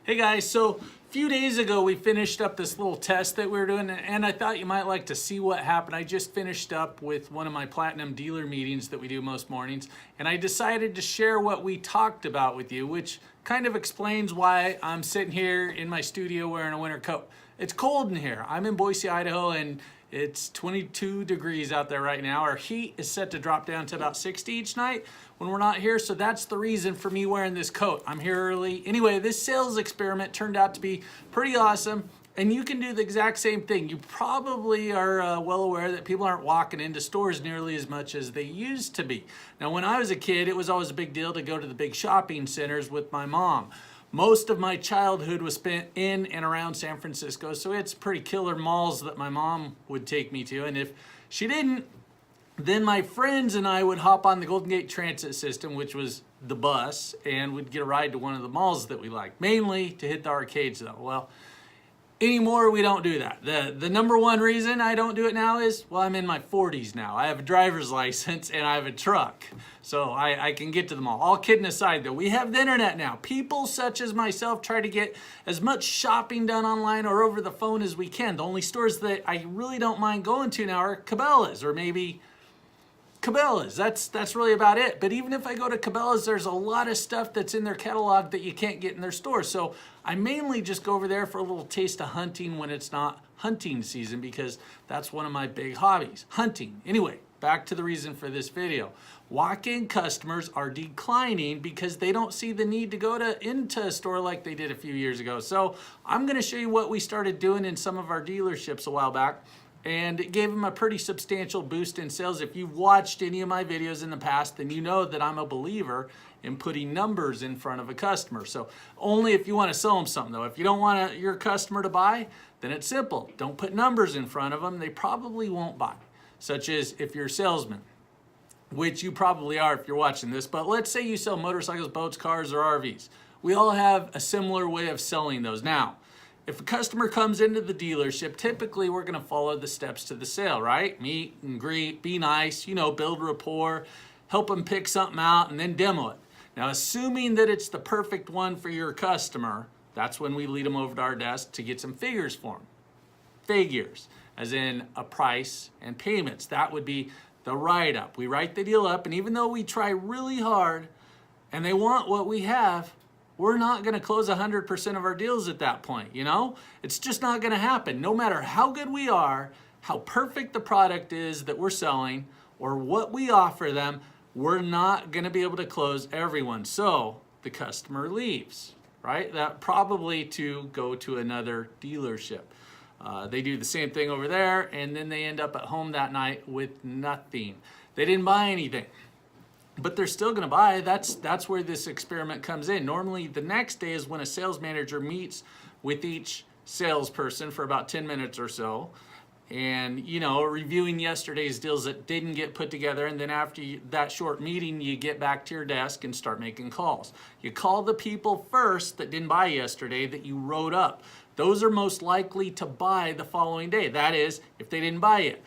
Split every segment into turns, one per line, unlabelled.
Hey guys, so a few days ago we finished up this little test that we were doing, and I thought you might like to see what happened. I just finished up with one of my platinum dealer meetings that we do most mornings, and I decided to share what we talked about with you, which kind of explains why I'm sitting here in my studio wearing a winter coat. It's cold in here. I'm in Boise, Idaho, and it's 22 degrees out there right now. Our heat is set to drop down to about 60 each night when we're not here, so that's the reason for me wearing this coat. I'm here early. Anyway, this sales experiment turned out to be pretty awesome, and you can do the exact same thing. You probably are well aware that people aren't walking into stores nearly as much as they used to be. Now, when I was a kid, it was always a big deal to go to the big shopping centers with my mom. Most of my childhood was spent in and around San Francisco, so it's pretty killer malls that my mom would take me to. And if she didn't, then my friends and I would hop on the Golden Gate Transit system, which was the bus, and we'd get a ride to one of the malls that we liked, mainly to hit the arcades though. Well, anymore, we don't do that. The number one reason I don't do it now is, well, I'm in my 40s now. I have a driver's license and I have a truck, so I can get to the mall. All kidding aside though, we have the internet now. People such as myself try to get as much shopping done online or over the phone as we can. The only stores that I really don't mind going to now are Cabela's or maybe Cabela's. That's really about it. But even if I go to Cabela's, there's a lot of stuff that's in their catalog that you can't get in their store. So I mainly just go over there for a little taste of hunting when it's not hunting season, because that's one of my big hobbies, hunting. Anyway, back to the reason for this video. Walk-in customers are declining because they don't see the need to go into a store like they did a few years ago. So I'm going to show you what we started doing in some of our dealerships a while back, and it gave them a pretty substantial boost in sales. If you've watched any of my videos in the past, then you know that I'm a believer in putting numbers in front of a customer. So only if you want to sell them something though. If you don't want your customer to buy, then it's simple. Don't put numbers in front of them. They probably won't buy. Such as if you're a salesman, which you probably are if you're watching this, but let's say you sell motorcycles, boats, cars, or RVs. We all have a similar way of selling those. Now, if a customer comes into the dealership, typically we're going to follow the steps to the sale, right? Meet and greet, be nice, build rapport, help them pick something out, and then demo it. Now, assuming that it's the perfect one for your customer, that's when we lead them over to our desk to get some figures for them. Figures, as in a price and payments. That would be the write-up. We write the deal up, and even though we try really hard and they want what we have, we're not going to close 100% of our deals at that point, It's just not going to happen. No matter how good we are, how perfect the product is that we're selling, or what we offer them, we're not going to be able to close everyone. So the customer leaves, right? That probably to go to another dealership. They do the same thing over there, and then they end up at home that night with nothing. They didn't buy anything. But they're still going to buy. That's where this experiment comes in. Normally, the next day is when a sales manager meets with each salesperson for about 10 minutes or so, and reviewing yesterday's deals that didn't get put together. And then after that short meeting, you get back to your desk and start making calls. You call the people first that didn't buy yesterday that you wrote up. Those are most likely to buy the following day. That is, if they didn't buy it.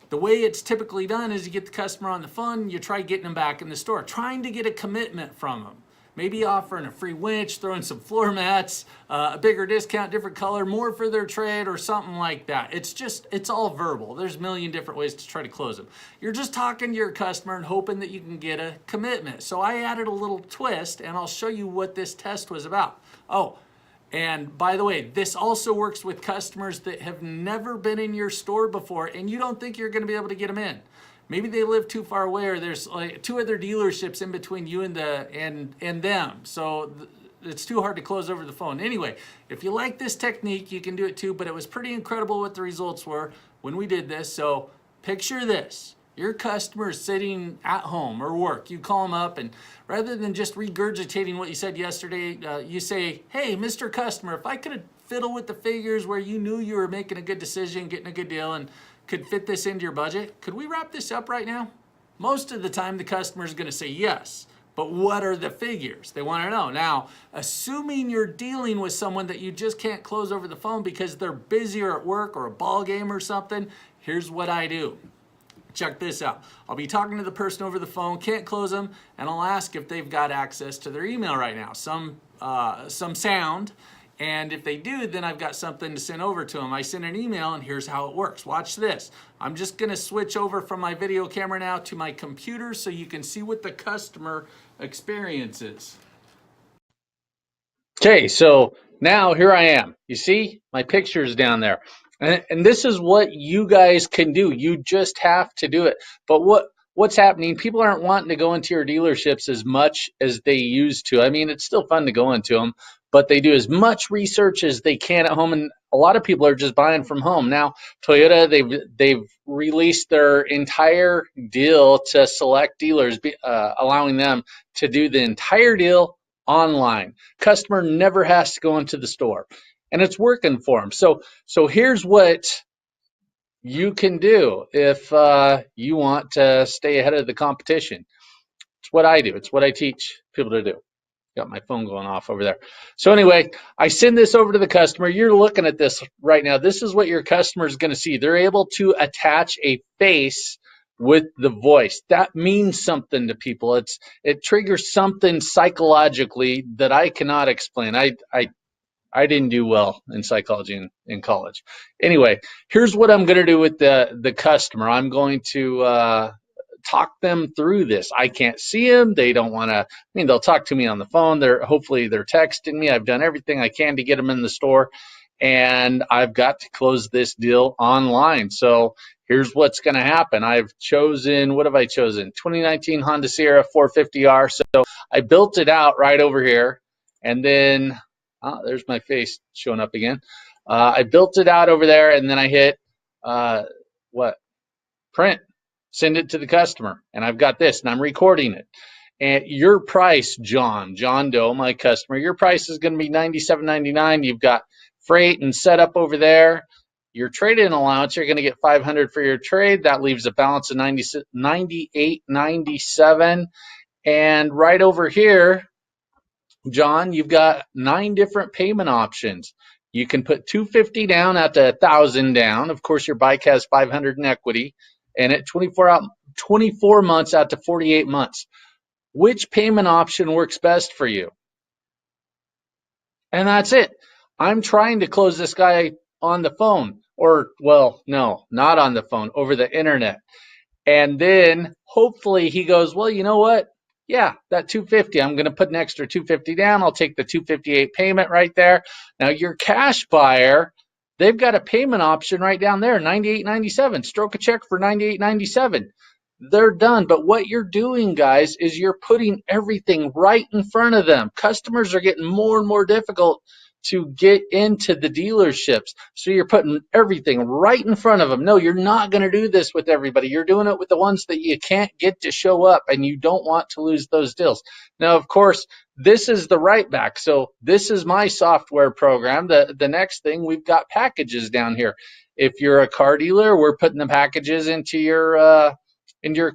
The way it's typically done is you get the customer on the phone, you try getting them back in the store, trying to get a commitment from them. Maybe offering a free winch, throwing some floor mats, a bigger discount, different color, more for their trade, or something like that. It's all verbal. There's a million different ways to try to close them. You're just talking to your customer and hoping that you can get a commitment. So I added a little twist, and I'll show you what this test was about. Oh, and by the way, this also works with customers that have never been in your store before and you don't think you're going to be able to get them in. Maybe they live too far away, or there's like 2 other dealerships in between you and them. So it's too hard to close over the phone. Anyway, if you like this technique, you can do it too, but it was pretty incredible what the results were when we did this. So picture this. Your customer is sitting at home or work. You call them up, and rather than just regurgitating what you said yesterday, you say, hey, Mr. Customer, if I could fiddle with the figures where you knew you were making a good decision, getting a good deal, and could fit this into your budget, could we wrap this up right now? Most of the time, the customer is going to say yes. But what are the figures? They want to know. Now, assuming you're dealing with someone that you just can't close over the phone because they're busy or at work or a ball game or something, here's what I do. Check this out. I'll be talking to the person over the phone, can't close them, and I'll ask if they've got access to their email right now. Some sound And if they do, then I've got something to send over to them. I send an email and here's how it works. Watch this. I'm just gonna switch over from my video camera now to my computer so you can see what the customer experience is. Okay, so now here I am. You see my picture's down there. And this is what you guys can do. You just have to do it. But what's happening, people aren't wanting to go into your dealerships as much as they used to. I mean, it's still fun to go into them, but they do as much research as they can at home, and a lot of people are just buying from home. Now, Toyota, they've released their entire deal to select dealers, allowing them to do the entire deal online. Customer never has to go into the store, and it's working for them. So here's what you can do if you want to stay ahead of the competition. It's what I do. It's what I teach people to do. Got my phone going off over there. So anyway, I send this over to the customer. You're looking at this right now. This is what your customer is going to see. They're able to attach a face with the voice. That means something to people. It triggers something psychologically that I cannot explain. I didn't do well in psychology in college. Anyway, here's what I'm going to do with the customer. I'm going to talk them through this. I can't see them. They don't want to. I mean, they'll talk to me on the phone. Hopefully they're texting me. I've done everything I can to get them in the store, and I've got to close this deal online. So here's what's going to happen. I've chosen, what have I chosen? 2019 Honda Sierra 450R. So I built it out right over here, and then there's my face showing up again. I built it out over there, and then I hit print, send it to the customer, and I've got this, and I'm recording it. And your price, John Doe, my customer, your price is going to be $97.99. You've got freight and setup over there. Your trade-in allowance, you're going to get $500 for your trade. That leaves a balance of $98.97. And right over here, John, you've got 9 different payment options. You can put $250 down out to $1,000 down. Of course, your bike has $500 in equity, and at 24 months out to 48 months. Which payment option works best for you? And that's it. I'm trying to close this guy on the phone, or, well, no, not on the phone, over the internet. And then hopefully he goes, well, you know what? Yeah, that $250, I'm going to put an extra $250 down. I'll take the $258 payment right there. Now your cash buyer, they've got a payment option right down there, $98.97. Stroke a check for $98.97. They're done. But what you're doing, guys, is you're putting everything right in front of them. Customers are getting more and more difficult to get into the dealerships. So you're putting everything right in front of them. No, you're not going to do this with everybody. You're doing it with the ones that you can't get to show up, and you don't want to lose those deals. Now, of course, this is the right back. So this is my software program. The next thing, we've got packages down here. If you're a car dealer, we're putting the packages into your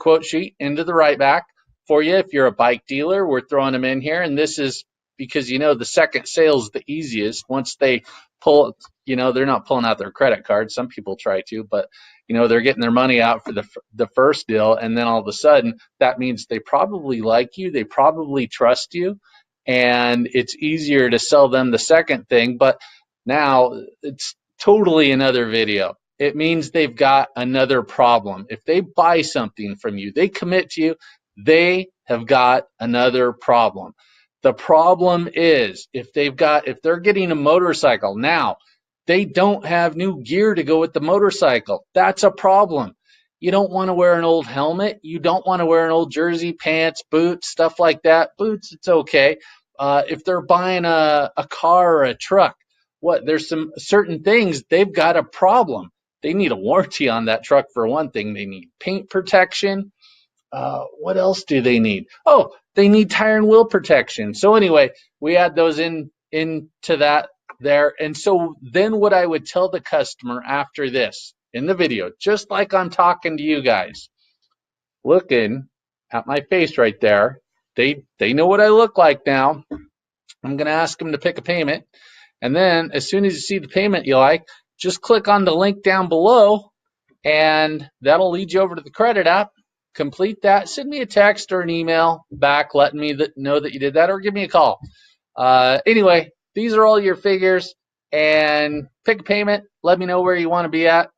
quote sheet, into the right back for you. If you're a bike dealer, we're throwing them in here, and this is because, you know, the second sale is the easiest. Once they pull, you know, they're not pulling out their credit card. Some people try to, but, you know, they're getting their money out for the first deal, and then all of a sudden that means they probably like you, they probably trust you, and it's easier to sell them the second thing. But now it's totally another video. It means they've got another problem. If they buy something from you, they commit to you, they have got another problem. The problem is if they're getting a motorcycle now, they don't have new gear to go with the motorcycle. That's a problem. You don't want to wear an old helmet. You don't want to wear an old jersey, pants, boots, stuff like that. Boots, it's okay. If they're buying a car or a truck, there's some certain things, they've got a problem. They need a warranty on that truck for one thing. They need paint protection. What else do they need? Oh, they need tire and wheel protection. So anyway, we add those into that there. And so then what I would tell the customer after this in the video, just like I'm talking to you guys, looking at my face right there, they know what I look like now. I'm going to ask them to pick a payment. And then as soon as you see the payment you like, just click on the link down below, and that'll lead you over to the credit app. Complete that, send me a text or an email back letting me know that you did that, or give me a call. Anyway,
these are all your figures, and pick a payment. Let me know where you want to be at.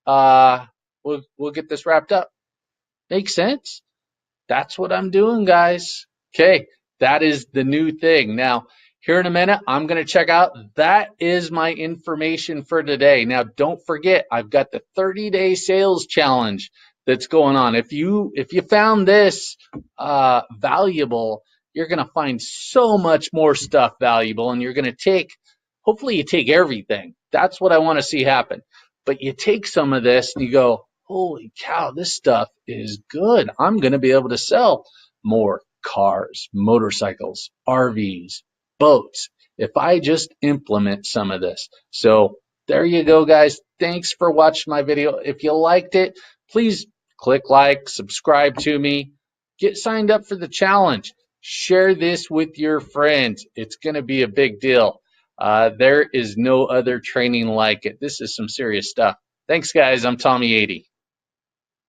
We'll get this wrapped up. Makes sense? That's what I'm doing, guys. Okay, that is the new thing. Now, here in a minute, I'm going to check out. That is my information for today. Now, don't forget, I've got the 30-day sales challenge that's going on. If you found this valuable, you're going to find so much more stuff valuable, and you're going to take, hopefully you take everything. That's what I want to see happen. But you take some of this and you go, holy cow, this stuff is good. I'm going to be able to sell more cars, motorcycles, RVs, boats, if I just implement some of this. So there you go, guys. Thanks for watching my video. If you liked it, please click like, subscribe to me, get signed up for the challenge, share this with your friends. It's going to be a big deal. There is no other training like it. This is some serious stuff. Thanks, guys. I'm Tommy Ady.